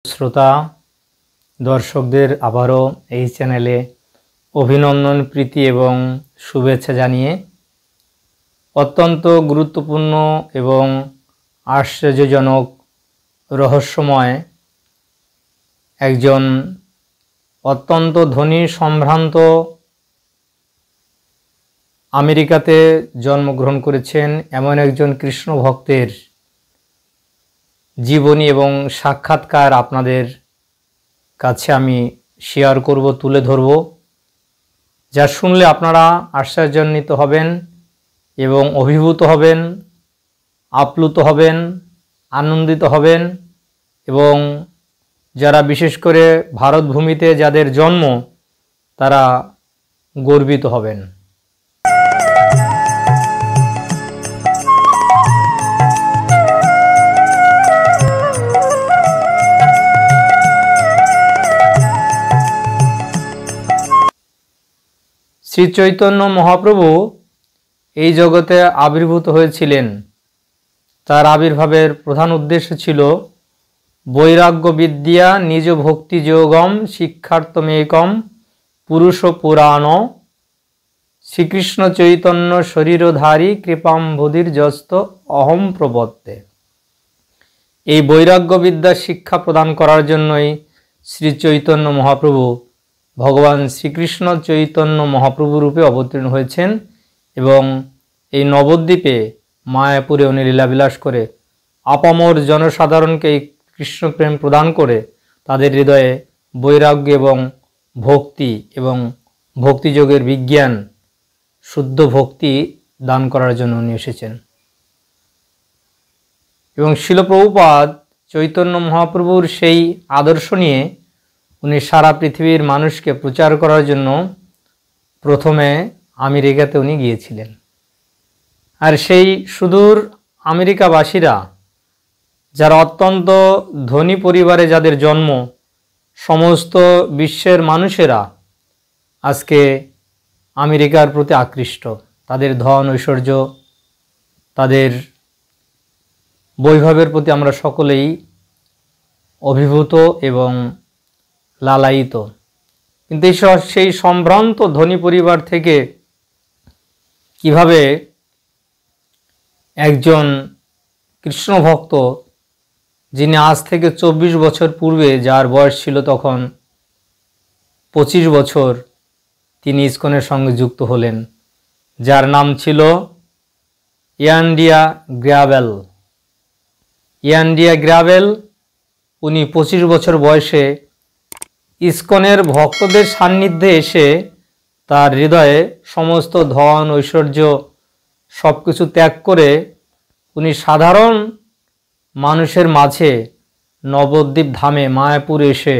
শ্রোতা দর্শকদের আবারও এই চ্যানেলে অভিনন্দন, প্রীতি এবং শুভেচ্ছা জানিয়ে অত্যন্ত গুরুত্বপূর্ণ এবং আশ্চর্যজনক রহস্যময় একজন অত্যন্ত ধনী সম্ভ্রান্ত আমেরিকাতে জন্মগ্রহণ করেছেন এমন একজন কৃষ্ণ ভক্তের জীবনী এবং সাক্ষাৎকার আপনাদের কাছে আমি শেয়ার করব, তুলে ধরব, যা শুনলে আপনারা আশ্চর্যান্বিত হবেন এবং অভিভূত হবেন, আপ্লুত হবেন, আনন্দিত হবেন এবং যারা বিশেষ করে ভারত ভূমিতে যাদের জন্ম তারা গর্বিত হবেন। শ্রী চৈতন্য মহাপ্রভু এই জগতে আবির্ভূত হয়েছিলেন। তার আবির্ভাবের প্রধান উদ্দেশ্য ছিল বৈরাগ্য বিদ্যা নিজ ভক্তি যোগম শিক্ষার্থমেকম পুরুষ পুরাণ শ্রীকৃষ্ণ চৈতন্য শরীরধারী কৃপাম্বুধির যস্ত অহম প্রবর্তে। এই বৈরাগ্য বিদ্যা শিক্ষা প্রদান করার জন্যই শ্রী চৈতন্য মহাপ্রভু ভগবান শ্রীকৃষ্ণ চৈতন্য মহাপ্রভু রূপে অবতীর্ণ হয়েছেন এবং এই নবদ্বীপে মায়াপুরে উনি লীলাবিলাস করে আপামর জনসাধারণকে এই কৃষ্ণপ্রেম প্রদান করে তাদের হৃদয়ে বৈরাগ্য এবং ভক্তি এবং ভক্তিযোগের বিজ্ঞান, শুদ্ধ ভক্তি দান করার জন্য উনি এসেছেন। এবং শিল প্রভুপাদ চৈতন্য মহাপ্রভুর সেই আদর্শ নিয়ে উনি সারা পৃথিবীর মানুষকে প্রচার করার জন্য প্রথমে আমেরিকাতে উনি গিয়েছিলেন। আর সেই সুদূর আমেরিকাবাসীরা যারা অত্যন্ত ধনী পরিবারে যাদের জন্ম, সমস্ত বিশ্বের মানুষেরা আজকে আমেরিকার প্রতি আকৃষ্ট। তাদের ধন ঐশ্বর্য, তাদের বৈভবের প্রতি আমরা সকলেই অভিভূত এবং লালায়িত। কিন্তু সেই সম্ভ্রান্ত ধনী পরিবার থেকে কিভাবে একজন কৃষ্ণ ভক্ত, যিনি আজ থেকে 24 বছর পূর্বে, যার বয়স ছিল তখন 25 বছর, তিনি ইসকনের সঙ্গে যুক্ত হলেন, যার নাম ছিল ইয়ান্ডিয়া গ্র্যাবেল। ইয়ান্ডিয়া গ্র্যাবেল উনি 25 বছর বয়সে ইসকনের ভক্তদের সান্নিধ্যে এসে তার হৃদয়ে সমস্ত ধন ঐশ্বর্য সব কিছু ত্যাগ করে উনি সাধারণ মানুষের মাঝে নবদ্বীপ ধামে মায়াপুর এসে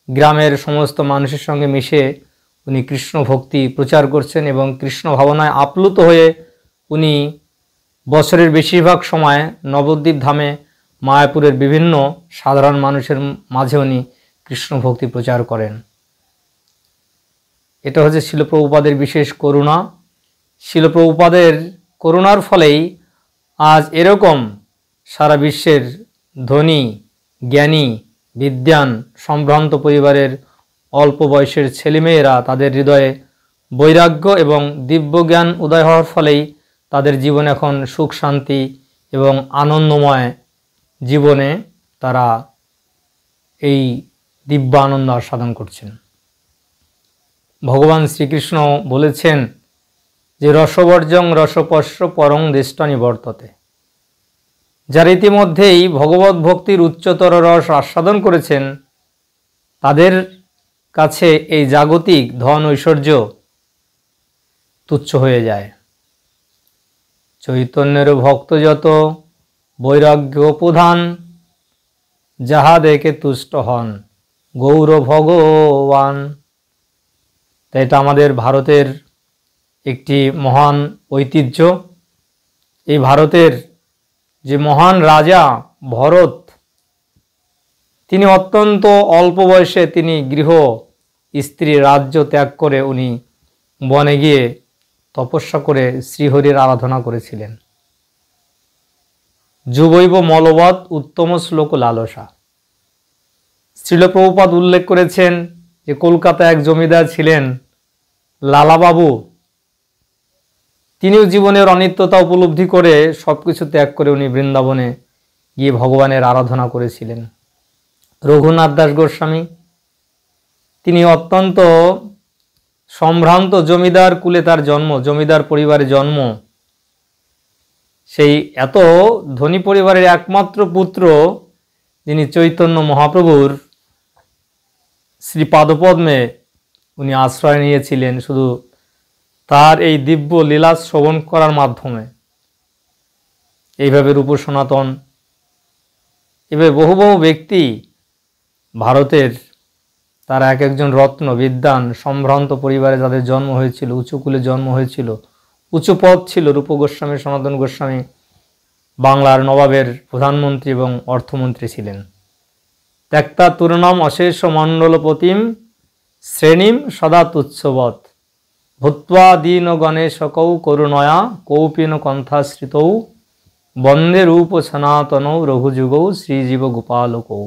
গ্রামের সমস্ত মানুষের সঙ্গে মিশে উনি কৃষ্ণ ভক্তি প্রচার করছেন এবং কৃষ্ণ ভাবনায় আপ্লুত হয়ে উনি বছরের বেশিরভাগ সময় নবদ্বীপ ধামে মায়াপুরের বিভিন্ন সাধারণ মানুষের মাঝে উনি কৃষ্ণ ভক্তি প্রচার করেন। এটা হচ্ছে শিল প্রভুপাদের বিশেষ করুণা। শিল প্রভুপাদের করুণার ফলেই আজ এরকম সারা বিশ্বের ধনী, জ্ঞানী, বিদ্বান, সম্ভ্রান্ত পরিবারের অল্প বয়সের ছেলেমেয়েরা তাদের হৃদয়ে বৈরাগ্য এবং দিব্যজ্ঞান উদয় হওয়ার ফলেই তাদের জীবন এখন সুখ শান্তি এবং আনন্দময় জীবনে তারা এই দিব্য আনন্দ আস্বাদন করছেন। ভগবান শ্রীকৃষ্ণ বলেছেন যে রসবর্জং রসপস্য পরং দৃষ্টা নিবর্ততে। যারা ইতিমধ্যেই ভগবত ভক্তির উচ্চতর রস আস্বাদন করেছেন তাদের কাছে এই জাগতিক ধন ঐশ্বর্য তুচ্ছ হয়ে যায়। চৈতন্যের ভক্ত যত বৈরাগ্য প্রধান, যাহা দেখে তুষ্ট হন গৌর ভগবান। তাই এটা আমাদের ভারতের একটি মহান ঐতিহ্য। এই ভারতের যে মহান রাজা ভরত, তিনি অত্যন্ত অল্প বয়সে তিনি গৃহ স্ত্রী রাজ্য ত্যাগ করে উনি বনে গিয়ে তপস্যা করে শ্রীহরির আরাধনা করেছিলেন। যুবৈব মলবৎ উত্তম শ্লোক লালসা। শ্রীল প্রভুপাদ উল্লেখ করেছেন যে কলকাতা এক জমিদার ছিলেন লালাবাবু, তিনিও জীবনের অনিত্যতা উপলব্ধি করে সবকিছু ত্যাগ করে উনি বৃন্দাবনে গিয়ে ভগবানের আরাধনা করেছিলেন। রঘুনাথ দাস গোস্বামী, তিনি অত্যন্ত সম্ভ্রান্ত জমিদার কুলে তার জন্ম, জমিদার পরিবারে জন্ম। সেই এত ধনী পরিবারের একমাত্র পুত্র যিনি চৈতন্য মহাপ্রভুর শ্রী পাদপদ্মে উনি আশ্রয় নিয়েছিলেন শুধু তার এই দিব্য লীলা শ্রবণ করার মাধ্যমে। এইভাবে রূপ সনাতন, এভাবে বহু বহু ব্যক্তি ভারতের, তারা এক একজন রত্ন বিদ্বান সম্ভ্রান্ত পরিবারে যাদের জন্ম হয়েছিল, উঁচু কুলে জন্ম হয়েছিল, উঁচু পদ ছিল। রূপ গোস্বামী, সনাতন গোস্বামী বাংলার নবাবের প্রধানমন্ত্রী এবং অর্থমন্ত্রী ছিলেন। ত্যক্তা তুরণম অশেষ মণ্ডলপতিম শ্রেণীম সদা তুচ্ছবৎ ভূত্বা দীন গণেশকৌ করুণয়া কৌপিন কণ্ঠাশ্রিতৌ বন্দে রূপ সনাতনৌ রঘুযুগৌ শ্রীজীব গোপালকৌ।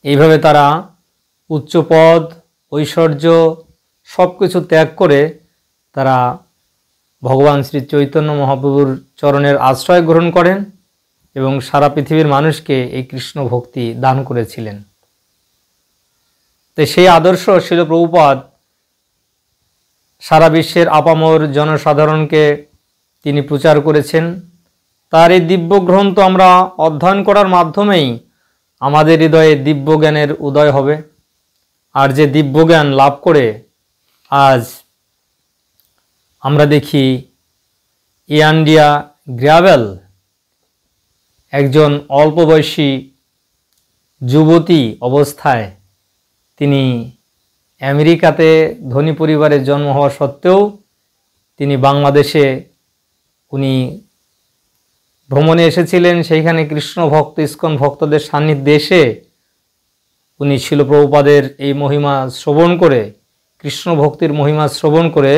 এইভাবে তারা উচ্চপদ, ঐশ্বর্য সব কিছু ত্যাগ করে তারা ভগবান শ্রী চৈতন্য মহাপ্রভুর চরণের আশ্রয় গ্রহণ করেন এবং সারা পৃথিবীর মানুষকে এই কৃষ্ণ ভক্তি দান করেছিলেন। তো সেই আদর্শ শিল প্রভুপাদ সারা বিশ্বের আপামর জনসাধারণকে তিনি প্রচার করেছেন। তার এই দিব্য গ্রন্থ আমরা অধ্যয়ন করার মাধ্যমেই আমাদের হৃদয়ে দিব্য জ্ঞানের উদয় হবে। আর যে দিব্য জ্ঞান লাভ করে আজ আমরা দেখি ইয়ান্ডিয়া গ্র্যাভেল, একজন অল্প বয়সী যুবতী অবস্থায় তিনি আমেরিকাতে ধনী পরিবারে জন্ম হওয়া সত্ত্বেও তিনি বাংলাদেশে উনি ভ্রমণে এসেছিলেন। সেইখানে কৃষ্ণ ভক্ত, ইস্কন ভক্তদের সান্নিধ্যে এসে উনি শিল প্রভুপাদের এই মহিমা শ্রবণ করে, কৃষ্ণ ভক্তির মহিমা শ্রবণ করে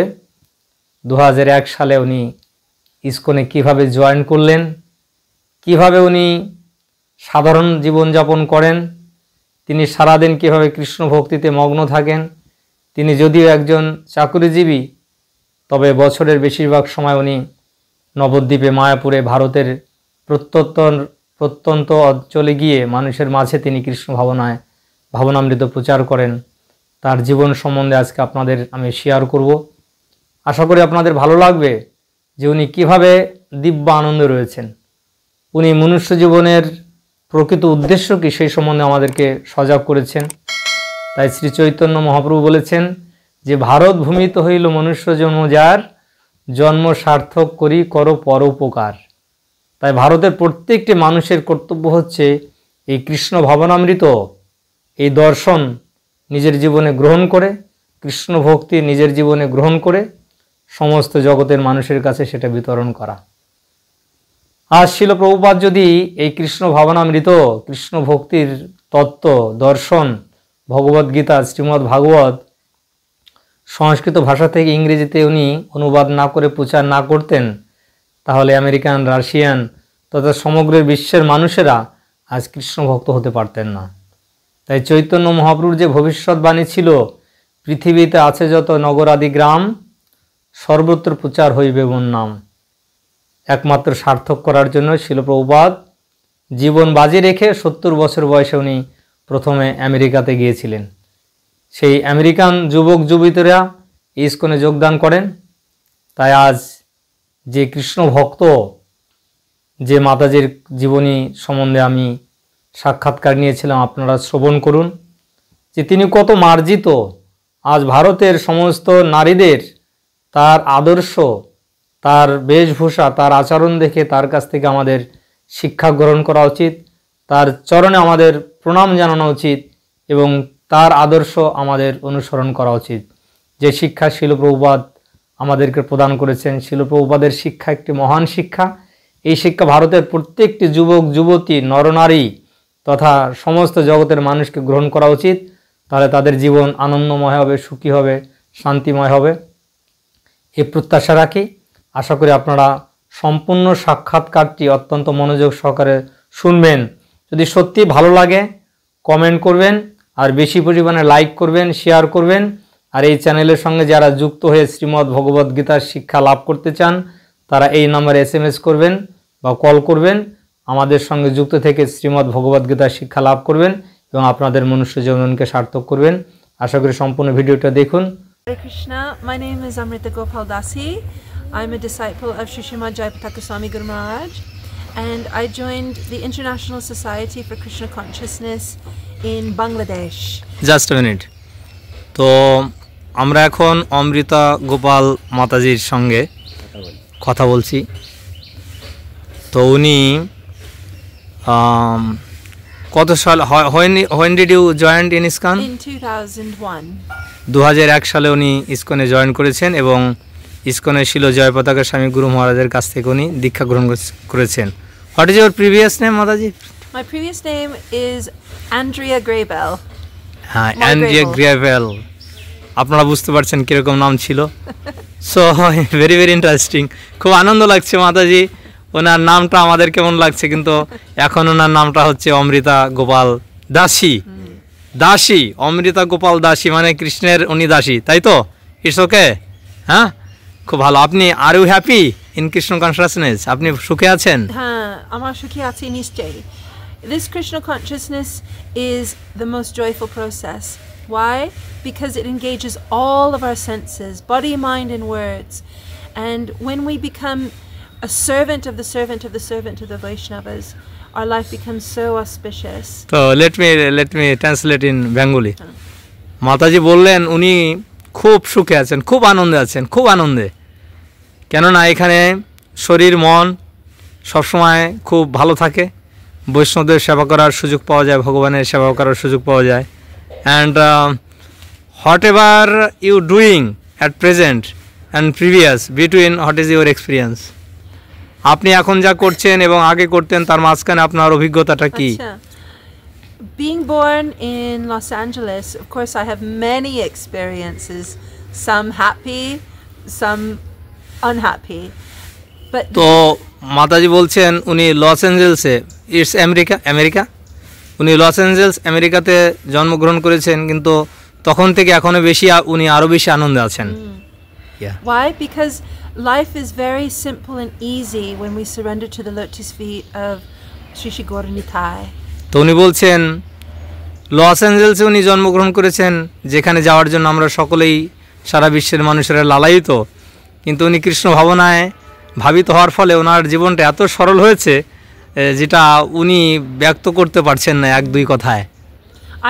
2001 সালে উনি ইস্কনে কিভাবে জয়েন করলেন, কিভাবে উনি সাধারণ জীবনযাপন করেন, তিনি সারাদিন কিভাবে কৃষ্ণ ভক্তিতে মগ্ন থাকেন। তিনি যদিও একজন চাকুরিজীবী, তবে বছরের বেশিরভাগ সময় উনি নবদ্বীপে, মায়াপুরে, ভারতের প্রত্যন্ত অঞ্চলে গিয়ে মানুষের মাঝে তিনি কৃষ্ণ ভাবনামৃত প্রচার করেন। তার জীবন সম্বন্ধে আজকে আপনাদের আমি শেয়ার করব। আশা করি আপনাদের ভালো লাগবে যে উনি কীভাবে দিব্য আনন্দে রয়েছেন। উনি মনুষ্য জীবনের প্রকৃত উদ্দেশ্য কি সেই সম্বন্ধে আমাদেরকে সজাগ করেছেন। তাই শ্রী চৈতন্য মহাপ্রভু বলেছেন যে ভারত ভূমিত হইল মনুষ্য জন্ম যার, জন্ম সার্থক করি করো পরোপকার। তাই ভারতের প্রত্যেকটি মানুষের কর্তব্য হচ্ছে এই কৃষ্ণ ভাবনামৃত, এই দর্শন নিজের জীবনে গ্রহণ করে, কৃষ্ণ ভক্তি নিজের জীবনে গ্রহণ করে সমস্ত জগতের মানুষের কাছে সেটা বিতরণ করা। আজ শিল প্রভুপাদ যদি এই কৃষ্ণ ভাবনামৃত, কৃষ্ণ ভক্তির তত্ত্ব, দর্শন, ভগবদ্গীতা, শ্রীমদ্ ভাগবত সংস্কৃত ভাষা থেকে ইংরেজিতে উনি অনুবাদ না করে প্রচার না করতেন, তাহলে আমেরিকান, রাশিয়ান তথা সমগ্র বিশ্বের মানুষেরা আজ কৃষ্ণ ভক্ত হতে পারতেন না। তাই চৈতন্য মহাপ্রভুর যে ভবিষ্যৎবাণী ছিল, পৃথিবীতে আছে যত নগরাদি গ্রাম, সর্বত্র প্রচার হইবে মোর নাম, একমাত্র সার্থক করার জন্য শিল প্রভুপাদ জীবন বাজি রেখে 70 বছর বয়সে উনি প্রথমে আমেরিকাতে গিয়েছিলেন। সেই আমেরিকান যুবক যুবতীরা ইস্কনে যোগদান করেন। তাই আজ যে কৃষ্ণ ভক্ত, যে মাতাজির জীবনী সম্বন্ধে আমি সাক্ষাৎকার নিয়েছিলাম, আপনারা শ্রবণ করুন যে তিনি কত মার্জিত। আজ ভারতের সমস্ত নারীদের তার আদর্শ, তার বেশভূষা, তার আচরণ দেখে তার কাছ থেকে আমাদের শিক্ষা গ্রহণ করা উচিত, তার চরণে আমাদের প্রণাম জানানো উচিত এবং তার আদর্শ আমাদের অনুসরণ করা উচিত। যে শিক্ষা শিল প্রভুপাদ আমাদেরকে প্রদান করেছেন, শিল প্রভুপাদের শিক্ষা একটি মহান শিক্ষা। এই শিক্ষা ভারতের প্রত্যেকটি যুবক যুবতী, নরনারী তথা সমস্ত জগতের মানুষকে গ্রহণ করা উচিত। তাহলে তাদের জীবন আনন্দময় হবে, সুখী হবে, শান্তিময় হবে। এই প্রত্যাশা রাখি। আশা করি আপনারা সম্পূর্ণ সাক্ষাৎকারটি অত্যন্ত মনোযোগ সহকারে শুনবেন। যদি সত্যি ভালো লাগে কমেন্ট করবেন আর বেশি পরিমাণে লাইক করবেন, শেয়ার করবেন। আর এই চ্যানেলের সঙ্গে যারা যুক্ত হয়ে শ্রীমদ্ ভগবদ গীতার শিক্ষা লাভ করতে চান তারা এই নম্বরে SMS করবেন বা কল করবেন। আমাদের সঙ্গে যুক্ত থেকে শ্রীমদ্ ভগবদ গীতার শিক্ষা লাভ করবেন এবং আপনাদের মনুষ্য জীবনকে সার্থক করবেন। আশা করি সম্পূর্ণ ভিডিওটা দেখুন। Hare Krishna, my name is Amrita Gopal Dasi. I'm a disciple of Sri Srimad Jayapataka Swami Guru Maharaj, and I joined the International Society for Krishna Consciousness in Bangladesh. Just a minute. তো আমরা এখন অমৃতা গোপাল মাতাজির সঙ্গে কথা বলছি। তো উনি কত সাল, when did you join in ISKCON? In 2001. 2001 সালে উনি ইসকনে জয়েন করেছেন এবং ইসকনে ছিল জয়পতাকা স্বামী গুরু মহারাজের কাছ থেকে উনি দীক্ষা গ্রহণ করেছেন। What is your previous name Mataji? My previous name is Andrea Graybell. হ্যাঁ, অ্যান্ড্রিয়া গ্রেভেল। আপনারা বুঝতে পারছেন কীরকম নাম ছিল। So very very interesting. খুব আনন্দ লাগছে মাতাজি, ওনার নামটা আমাদের কেমন লাগছে, কিন্তু এখন ওনার নামটা হচ্ছে অমৃতা গোপাল দাসী। দাসী, অমৃতা গোপাল দাসী মানে কৃষ্ণের উনি দাসী, তাই তো? It's okay. হ্যাঁ, খুব ভালো। আপনি are you happy in Krishna consciousness? আপনি সুখে আছেন? হ্যাঁ, আমার সুখী আছি নিশ্চয়ই। This Krishna consciousness is the most joyful process. Why? Because it engages all of our senses, body, mind, and words. And when we become a servant of the servant of the servant of the Vaishnavas, our life becomes so auspicious. So let me translate in Bengali. মাতাজি বললেন উনি খুব সুখে আছেন, খুব আনন্দে আছেন, খুব আনন্দে। কেননা এখানে শরীর মন সবসময় খুব ভালো থাকে, বৈষ্ণবদের সেবা করার সুযোগ পাওয়া যায়, ভগবানের সেবা করার সুযোগ পাওয়া যায়। And whatever you doing at present and previous between, what is your experience? আপনি এখন যা করছেন এবং আগে করতেন তার মাঝখানে আপনার অভিজ্ঞতাটা কি? Being born in Los Angeles, of course I have many experiences, some happy, some unhappy. But তো মাতাজি বলছেন উনি লস অ্যাঞ্জেলসে, ইটস আমেরিকা, উনি লস অ্যাঞ্জেলস আমেরিকাতে জন্মগ্রহণ করেছেন, কিন্তু তখন থেকে এখনো বেশি উনি আরো বেশি আনন্দে আছেন। Why? Because life is very simple and easy when we surrender to the lotus feet of Sri Sri Gaura Nitai. তো উনি বলছেন লস অ্যাঞ্জেলসে উনি জন্মগ্রহণ করেছেন, যেখানে যাওয়ার জন্য আমরা সকলেই সারা বিশ্বের মানুষেরা লালায়িত, কিন্তু উনি কৃষ্ণ ভাবনায় ভাবিত হওয়ার ফলে ওনার জীবনটা এত সরল হয়েছে যেটা উনি ব্যক্ত করতে পারছেন না এক দুই কথায়।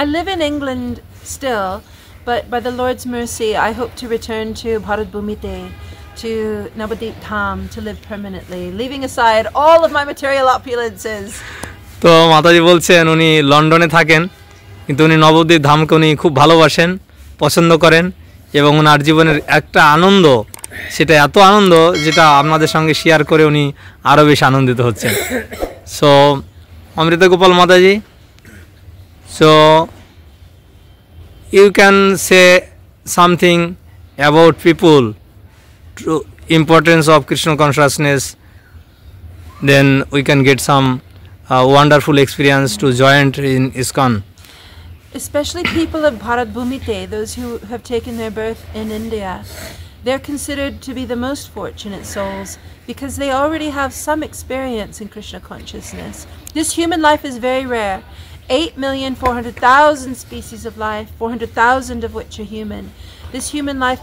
I live in England still, but by the Lord's mercy I hope to return to Bharat Bhumite, to Navadip Dham, to live permanently, leaving aside all of my material opulences. তো মাতাজি বলছেন উনি লন্ডনে থাকেন, কিন্তু উনি নবদ্বীপ ধামকে উনি খুব ভালোবাসেন, পছন্দ করেন, এবং ওনার জীবনের একটা আনন্দ, সেটা এত আনন্দ যেটা আপনাদের সঙ্গে শেয়ার করে উনি আরও বেশি আনন্দিত হচ্ছেন। So Amrita Gopal Mataji, so you can say something about people, importance of Krishna consciousness, then we can get some wonderful experience to join in ISKCON. Especially people of Bharat Bhumite, those who have taken their birth in India, they're considered to be the most fortunate souls because they already have some experience in Krishna consciousness. This human life is very rare. 8,400,000 species of life, 400,000 of which are human. This human life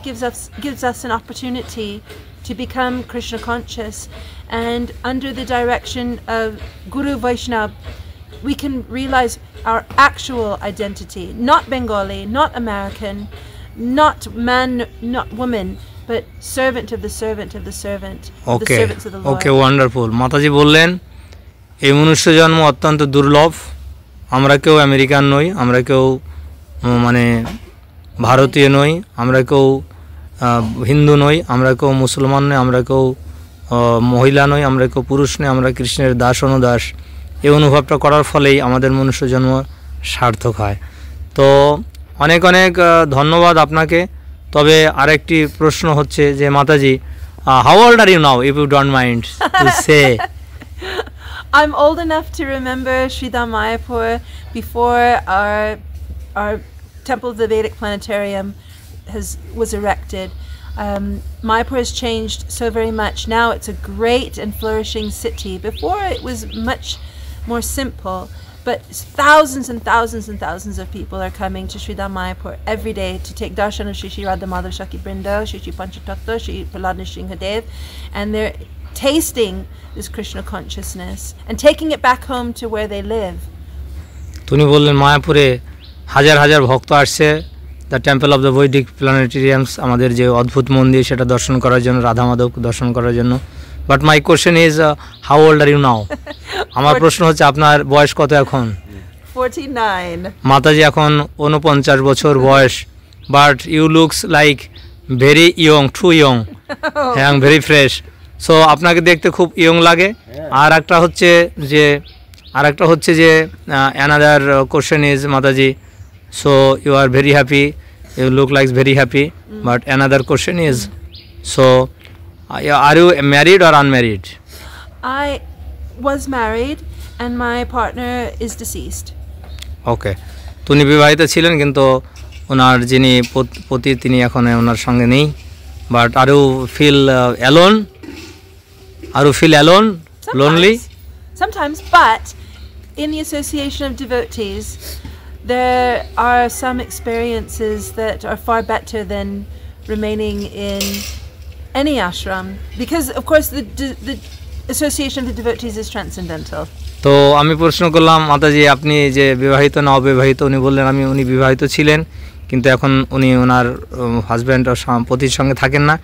gives us an opportunity to become Krishna conscious, and under the direction of Guru Vaishnava we can realize our actual identity, not Bengali, not American, not man, not woman, but servant of the servant of the servant, the servants of the Lord. Okay, wonderful. মাতাজি বললেন এই মনুষ্য জন্ম অত্যন্ত দুর্লভ, আমরা কেউ American নই, আমরা কেউ মানে ভারতীয় নই, আমরা কেউ হিন্দু নই, আমরা কেউ মুসলমান নই, আমরা কেউ মহিলা নই, আমরা কেউ পুরুষ নই, আমরা কৃষ্ণের দাস অনুদাস। এই অনুভবটা করার ফলেই আমাদের মনুষ্য জন্ম সার্থক হয়। তো অনেক অনেক ধন্যবাদ আপনাকে। তবে আরেকটি প্রশ্ন হচ্ছে যে Mataji, how old are you now, if you don't mind to say? I'm old enough to remember Sridham Mayapur before our Temple of the Vedic Planetarium was erected. Mayapur has changed so very much. Now it's a great and flourishing city. Before it was much more simple, but thousands and thousands and thousands of people are coming to Sridham Mayapur every day to take darshan of Shri Shri Radha Madhav Shaki Brindo, Shri Shri Panchatattva, Shri Prahlad Nrsimhadev, and they're tasting this Krishna consciousness and taking it back home to where they live. তিনি বললেন মায়াপুরে হাজার হাজার ভক্ত আসছে the temple of the বৈদিক প্ল্যানেটেরিয়ামস, আমাদের যে অদ্ভুত মন্দির সেটা দর্শন করার জন্য, রাধা মাধবকে দর্শন করার জন্য। But my question is how old are you now? আমার প্রশ্ন হচ্ছে আপনার বয়স কত এখন? 49. মাতাজি এখন 49 বছর বয়স, but you looks like very young, too young, হ্যাঁ ভেরি ফ্রেশ। সো আপনাকে দেখতে খুব ইয়ং লাগে। আর একটা হচ্ছে যে another question is Mataji, so you are very happy, you look like very happy, but another question is, so are you married or unmarried? I was married and my partner is deceased. ওকে, তিনি বিবাহিত ছিলেন কিন্তু ওনার যিনি পতি তিনি এখন ওনার সঙ্গে নেই। But are you feel alone? Are you feel alone, lonely? Sometimes, but in the association of devotees there are some experiences that are far better than remaining in any ashram, because of course the association of the devotees is transcendental. তো আমি প্রশ্ন করলাম মাতাজি আপনি যে বিবাহিত না অবিবাহিত? উনি বললেন উনি বিবাহিত ছিলেন কিন্তু এখন উনি ওনার হাজব্যান্ড ও পতির সঙ্গে থাকেন না,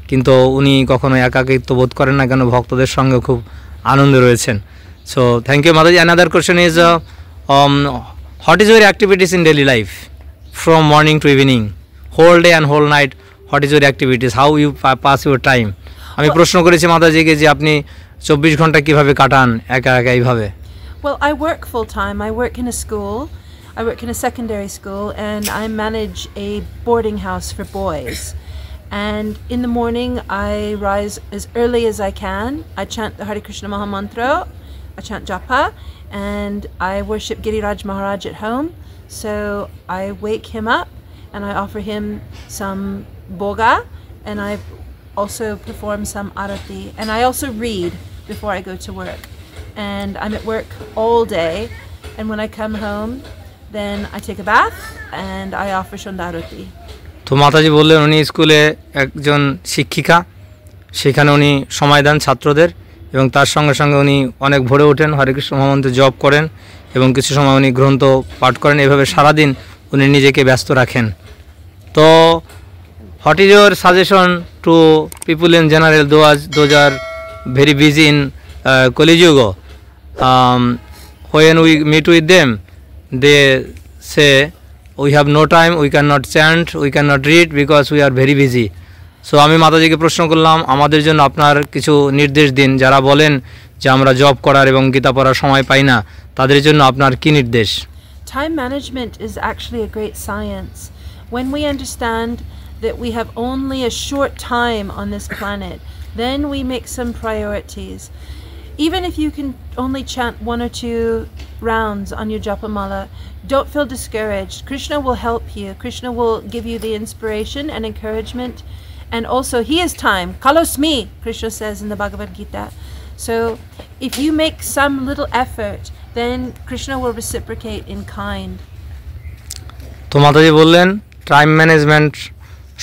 কিন্তু উনি কখনো একাকিত্ব বোধ করেন না, কেন ভক্তদের সঙ্গে খুব আনন্দে রয়েছেন। So thank you Mataji. Another question is what is your activities in daily life from morning to evening, whole day and whole night? What is your activities, how you pass your time? আমি প্রশ্ন করেছি মাতাজিকে যে আপনি 24 ঘন্টা কিভাবে কাটান একা একা এইভাবে? Well, I work full time. I work in a school. I work in a secondary school and I manage a boarding house for boys. And in the morning I rise as early as I can. I chant the Hare Krishna Maha Mantra, I chant japa, and I worship Giriraj Maharaj at home. So I wake him up and I offer him some boga, and I also perform some arati, and I also read before I go to work. And I'm at work all day, and when I come home then I take a bath and I offer Shandarati. তো মাতাজি বললেন উনি স্কুলে একজন শিক্ষিকা, সেখানে উনি সময় দেন ছাত্রদের এবং তার সঙ্গে সঙ্গে উনি অনেক ভোরে ওঠেন, হরে কৃষ্ণ মহামন্ত্রে জপ করেন এবং কিছু সময় উনি গ্রন্থ পাঠ করেন। এভাবে সারাদিন উনি নিজেকে ব্যস্ত রাখেন। তো what is your suggestion to people in general, those are very busy in Kaliyuga? when we meet with them they say we have no time, we cannot chant, we cannot read because we are very busy. So আমি মাতাজিকে প্রশ্ন করলাম আমাদের জন্য আপনার কিছু নির্দেশ দিন, যারা বলেন যে আমরা জব করার এবং গীতা পড়ার সময় পাই না, তাদের জন্য আপনার কি নির্দেশ? Time management is actually a great science. When we understand that we have only a short time on this planet, then we make some priorities. Even if you can only chant 1 or 2 rounds on your japamala, don't feel discouraged. Krishna will help you. Krishna will give you the inspiration and encouragement. And also, he is time. Kalosmi, Krishna says in the Bhagavad Gita. So, if you make some little effort, then Krishna will reciprocate in kind. তো মাতাজি বললেন time management,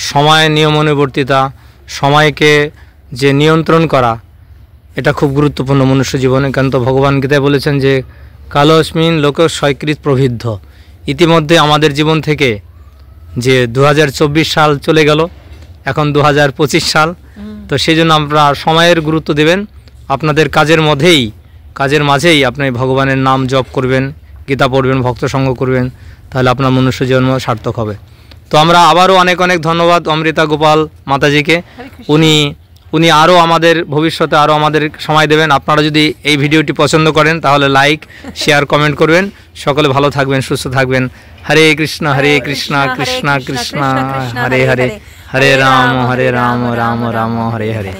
সময় নিয়মানুবর্তিতা, সময়কে যে নিয়ন্ত্রণ করা, এটা খুব গুরুত্বপূর্ণ মনুষ্য জীবনে। কারণ তো ভগবান গীতায় বলেছেন যে কালস্মিন লোক স্বীকৃত প্রবৃদ্ধ। ইতিমধ্যে আমাদের জীবন থেকে যে 2024 সাল চলে গেল, এখন 2025 সাল। তো সেই জন্য আমরা সময়ের গুরুত্ব দেবেন। আপনাদের কাজের মাঝেই আপনি ভগবানের নাম জপ করবেন, গীতা পড়বেন, ভক্ত সঙ্গ করবেন, তাহলে আপনার মনুষ্য জীবন সার্থক হবে। তো আমরা আবারও অনেক অনেক ধন্যবাদ অমৃতা গোপাল মাতাজিকে। উনি আরও আমাদের ভবিষ্যতে আরও আমাদের সময় দেবেন। আপনারা যদি এই ভিডিওটি পছন্দ করেন তাহলে লাইক, শেয়ার, কমেন্ট করবেন। সকলে ভালো থাকবেন, সুস্থ থাকবেন। হরে কৃষ্ণ কৃষ্ণ কৃষ্ণ হরে হরে, হরে রাম রাম রাম হরে হরে।